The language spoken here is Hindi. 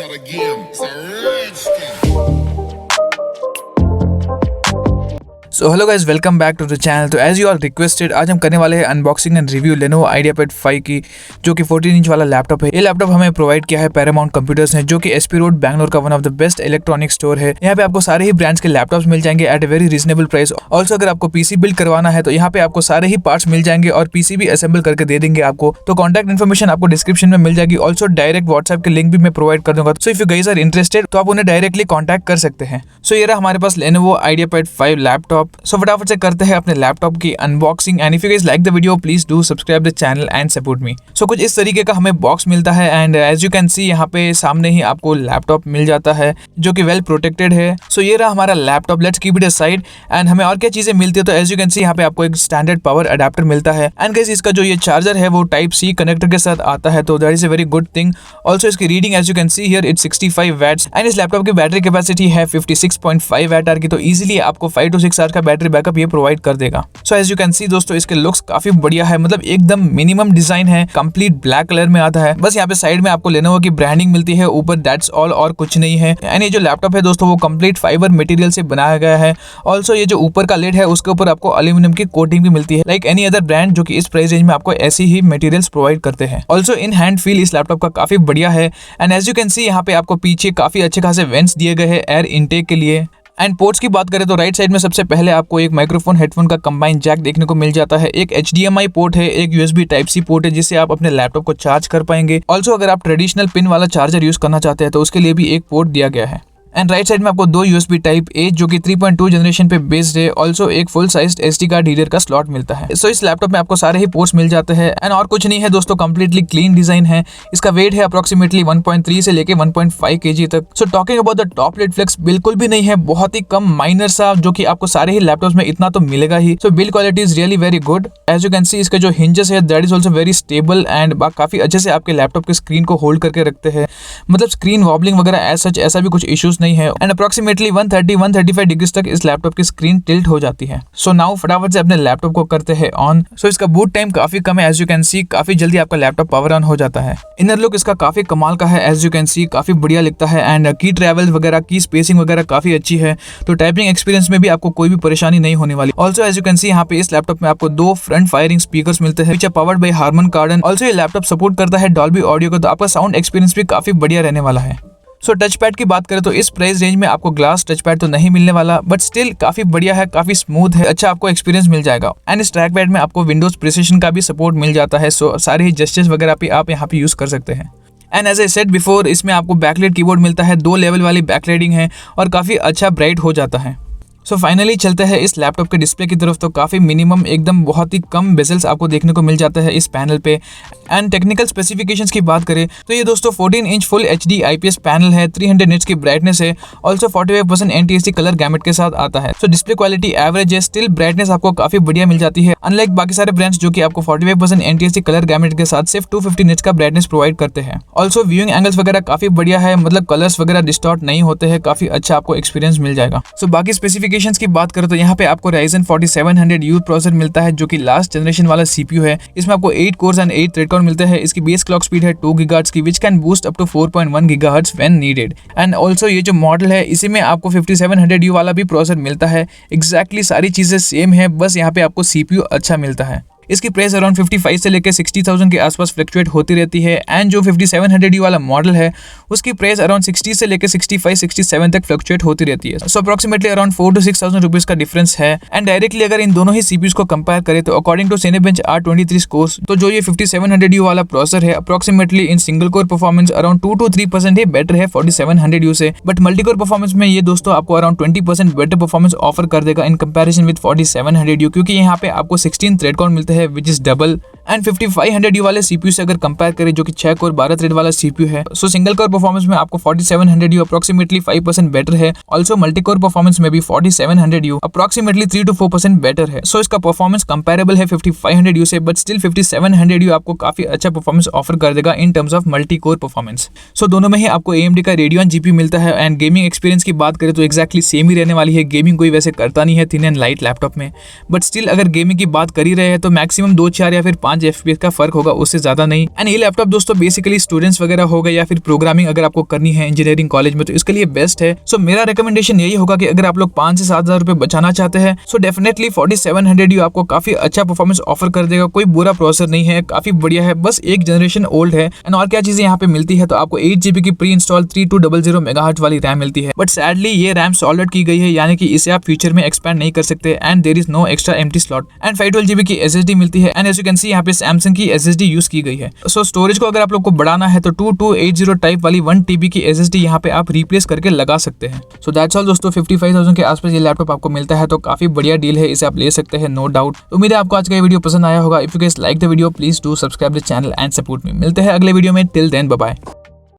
part of the game. It's a rich thing. So hello guys, welcome back to the channel. तो एज यू आर रिक्वेस्टेड, आज हम करने वाले हैं unboxing and review Lenovo IDEAPAD 5 की, जो कि 14 इंच वाला लैपटॉप है। ये लैपटॉप हमें प्रोवाइड किया है Paramount Computers ने, जो कि SP रोड बैंगलोर का one of the best electronic store है। यहाँ पे आपको सारे ही ब्रांड्स के लैपटॉप्स मिल जाएंगे at a very reasonable price. Also अगर आपको पीसी बिल्ड करवाना है तो यहाँ पे आपको सारे ही पार्ट्स मिल जाएंगे और पीसी भी असेंबल करके दे देंगे आपको। तो कॉन्टैक्ट इन्फॉर्मेशन आपको डिस्क्रिप्शन में मिल जाएगी। ऑल्सो डायरेक्ट व्हाट्सएप के लिंक भी मैं प्रोवाइड कर दूंगा। So if you guys are interested तो आप उन्हें डायरेक्टली कॉन्टैक्ट कर सकते हैं। सो ये रहा हमारे पास Lenovo IDEAPAD 5 लैपटॉप। सो फटाफट से करते हैं अपने लैपटॉप की unboxing. And if you guys like the video, please do subscribe the channel and support me. So कुछ इस तरीके का हमें बॉक्स मिलता है and as you can see यहाँ पे सामने ही आपको लैपटॉप मिल जाता है, जो कि वेल प्रोटेक्टेड है। सो ये रहा हमारा laptop. Let's keep it aside. And हमें और क्या चीजें मिलती है, तो एज यू कैन सी यहाँ पे आपको एक स्टैंडर्ड पावर अडेप्टर मिलता है। एंड गाइस इसका जो ये चार्जर है वो टाइप सी कनेक्टर के साथ आता है, तो that is a very good thing. Also इसकी reading as you can see here, it's 65 watts and इस लैपटॉप की बैटरी कैपेसिटी है 56.5 वैट आवर की, तो इजीली आपको 5 to 6 आवर्स का बैटरी बैकअप ये प्रोवाइड कर देगा। So as you can see दोस्तों, इसके लुक्स काफी बढ़िया है, मतलब एकदम मिनिमम डिजाइन है, कंप्लीट ब्लैक कलर में आता है। बस यहाँ पे साइड में आपको Lenovo की ब्रांडिंग मिलती है, ऊपर दैट्स ऑल, और कुछ नहीं है। एंड ये जो लैपटॉप है दोस्तों वो कंप्लीट फाइबर मटेरियल से बनाया गया है। ऑल्सो ये जो ऊपर का लिड है उसके ऊपर आपको एल्यूमिनियम की कोटिंग भी मिलती है, लाइक एनी अदर ब्रांड जो कि इस प्राइस रेंज में आपको ऐसी ही मटेरियल्स प्रोवाइड करते हैं। ऑल्सो इन हैंड फील इस लैपटॉप का काफी बढ़िया है। And as you can see यहाँ पे आपको पीछे काफी अच्छे खासे वेंट्स दिए गए हैं एयर इनटेक के लिए। एंड पोर्ट्स की बात करें तो राइट साइड में सबसे पहले आपको एक माइक्रोफोन हेडफोन का कंबाइन जैक देखने को मिल जाता है, एक HDMI पोर्ट है, एक USB टाइप सी पोर्ट है जिससे आप अपने लैपटॉप को चार्ज कर पाएंगे। ऑल्सो अगर आप ट्रेडिशनल पिन वाला चार्जर यूज करना चाहते हैं तो उसके लिए भी एक पोर्ट दिया गया है। एंड राइट साइड में आपको दो USB टाइप ए जो कि 3.2 जनरेशन पे बेस्ड है। ऑल्सो एक full size SD card reader का स्लॉट मिलता है। सो इस लैपटॉप में आपको सारे ही पोर्ट्स मिल जाते हैं एंड और कुछ नहीं है दोस्तों, कंप्लीटली क्लीन डिजाइन है। इसका वेट है अप्रोक्सीमेटली 1.3 से लेके 1.5 kg तक। So talking about the top lid flex, बिल्कुल भी नहीं है, बहुत ही कम माइनर सा, जो कि आपको सारे ही लैपटॉप्स में इतना तो मिलेगा ही। So build quality is really very good. As you can see इसके जो हिंजेस है that is also very stable and काफी अच्छे से आपके लैपटॉप के स्क्रीन को होल्ड करके रखते हैं, मतलब स्क्रीन वॉबलिंग वगैरह एज सच ऐसा भी कुछ इश्यूज नहीं है। एंड अप्रोक्सीमेटली 130-135 डिग्री तक इस लैपटॉप की स्क्रीन टिल्ट हो जाती है। सो नाउ फटाफट से अपने लैपटॉप को करते हैं ऑन। सो इसका बूट टाइम काफी कम है, एज यू कैन सी काफी जल्दी आपका लैपटॉप पावर ऑन हो जाता है। इनर लुक इसका काफी कमाल का है, एज यू कैन सी काफी बढ़िया लिखता है। एंड की ट्रैवल वगैरह की स्पेसिंग वगैरह काफी अच्छी है, तो टाइपिंग एक्सपीरियंस में भी आपको कोई भी परेशानी नहीं होने वाली। Also as you can see यहाँ पे इस लैपटॉप में आपको दो फ्रंट फायरिंग स्पीकर्स मिलते हैं, which are powered by Harman Kardon. Also ये लैपटॉप सपोर्ट करता है डॉल्बी ऑडियो को, तो आपका साउंड एक्सपीरियंस भी काफी बढ़िया रहने वाला है। सो टच पैड की बात करें तो इस प्राइस रेंज में आपको ग्लास टच पैड तो नहीं मिलने वाला, बट स्टिल काफी बढ़िया है, काफी स्मूथ है, अच्छा आपको एक्सपीरियंस मिल जाएगा। एंड इस ट्रैक पैड में आपको विंडोज प्रिसिशन का भी सपोर्ट मिल जाता है, सो सारे ही जेस्चर्स वगैरह भी आप यहाँ पे यूज कर सकते हैं। And as I said before, इसमें आपको बैकलाइट कीबोर्ड मिलता है, 2 लेवल वाली बैकलाइटिंग है और काफी अच्छा ब्राइट हो जाता है। सो फाइनली चलते हैं इस लैपटॉप के डिस्प्ले की तरफ। तो काफ़ी मिनिमम, एकदम बहुत ही कम बेजल्स आपको देखने को मिल जाता है इस पैनल पे। एंड टेक्निकल स्पेसिफिकेशंस की बात करें तो ये दोस्तों 14 inch full HD IPS panel है, 300 निट्स की ब्राइटनेस है। ऑल्सो 45% NTSC कलर गैमेट के साथ आता है। सो डिस्प्ले क्वालिटी एवरेज है, स्टिल ब्राइटनेस आपको काफी बढ़िया मिल जाती है, अनलाइक बाकी सारे ब्रांड्स जो कि आपको 45% NTSC कलर गैमेट के साथ सिर्फ 250 निट्स का ब्राइटनेस प्रोवाइड करते हैं। ऑल्सो व्यूइंग एंगल्स वगैरह काफी बढ़िया है, मतलब कलर्स वगैरह डिस्टॉर्ट नहीं होते हैं, काफी अच्छा आपको एक्सपीरियंस मिल जाएगा। सो बाकी स्पेसिफिकेशंस की बात करें तो यहाँ पे आपको Ryzen 4700U प्रोसेसर मिलता है, जो कि लास्ट जनरेशन वाला CPU है। इसमें आपको 8 कोर्स एंड 8 थ्रेड काउंट मिलते हैं। इसकी बेस क्लॉक स्पीड है 2 GHz की, which can boost up to 4.1 GHz when needed. And also ये जो मॉडल है इसी में आपको 5700U वाला भी प्रोसेसर मिलता है। एग्जैक्टली सारी चीजें सेम है, बस यहाँ पे आपको CPU अच्छा मिलता है। इसकी प्राइस अराउंड 55 से लेकर 60,000 के आसपास फ्लक्चुएट होती रहती है। एंड जो 5700U वाला मॉडल है उसकी प्राइस अराउंड 60 से लेकर 65-67 तक फ्लक्चुएट होती रहती है। सो अप्रोक्सीमेटली अराउंड 4 to 6,000 रुपीज का डिफरेंस है। एंड डायरेक्टली अगर इन दोनों ही CPUs को कंपेयर करें तो according to Cinebench R23 scores, तो जो ये 5700U वाला प्रोसेसर है approximately in single core performance around 2 to 3% he better है 4700U से। बट मल्टीकोर परफॉर्मेंस में ये दोस्तों आपको अराउंड 20% बेटर परफॉर्मेंस ऑफर कर देगा इन कंपेरिजन विद 4700U, क्योंकि यहाँ पे आपको 16 थ्रेड काउंट मिलते हैं, which is double. And 5500U वाले CPU से अगर कंपेयर करें, जो कि 6 कोर 12 थ्रेड वाला CPU है, सो सिंगल कोर परफॉर्मेंस में आपको 4700U अप्रोक्सीमेटली 5% बेटर है। ऑल्सो मल्टी कोर परफॉर्मेंस में भी 4700U अप्रोक्सीमेटली 3 to 4% बेटर है। सो इसका परफॉर्मेंस कंपेरेबल है 5500U से, बट स्टिल 5700U आपको काफी अच्छा परफॉर्मेंस ऑफर कर देगा in terms of multi core performance. So दोनों में ही आपको AMD का Radeon GPU मिलता है। एंड गेमिंग एक्सपीरियंस की बात करें तो एक्जैक्टली सेम ही रहने वाली है। गेमिंग कोई वैसे करता नहीं है थिन एंड लाइट लैपटॉप में, बट स्टिल अगर गेमिंग की बात कर ही रहे हैं तो मैक्सिमम 2, 4 या फिर 5 5 FPS का फर्क होगा, उससे ज्यादा नहीं। एंड ये लैपटॉप दोस्तों बेसिकली स्टूडेंट्स वगैरह हो गए या फिर प्रोग्रामिंग अगर आपको करनी है इंजीनियरिंग कॉलेज में, तो इसके लिए बेस्ट है। सो मेरा रिकमेंडेशन यही होगा कि अगर आप लोग 5 से 7 हजार रुपए बचाना चाहते हैं, सो डेफिनेटली 4700U आपको काफी अच्छा परफॉर्मेंस ऑफर कर देगा। कोई बुरा प्रोसेसर नहीं है, काफी बढ़िया है, बस एक जनरेशन ओल्ड है। एंड और क्या चीजें यहाँ पे मिलती है, तो आपको 8GB की प्री इंस्टॉल 3200 मेगाहर्ट्ज वाली रैम मिलती है। बट सैडली ये रैम सॉलिड की गई है, यानी कि इसे आप फ्यूचर में एक्सपैंड नहीं कर सकते। And there is no extra empty slot. And 512GB की SSD मिलती है। And as you can see यहाँ पे सैमसंग की SSD यूज की गई है। सो स्टोरेज को अगर आप लोग को बढ़ाना है तो 2280 टाइप वाली 1TB की SSD यहाँ पे आप रिप्लेस करके लगा सकते हैं। सो दैट्स ऑल दोस्तों, 55,000 के आसपास ये लैपटॉप आपको मिलता है, तो काफी बढ़िया डील है, इसे आप ले सकते हैं, नो डाउट। उम्मीद है आपको आज का ये वीडियो पसंद आया होगा। If you guys like the video, please do subscribe the channel and support मी। मिलते हैं अगले वीडियो में, टिल देन बाय बाय।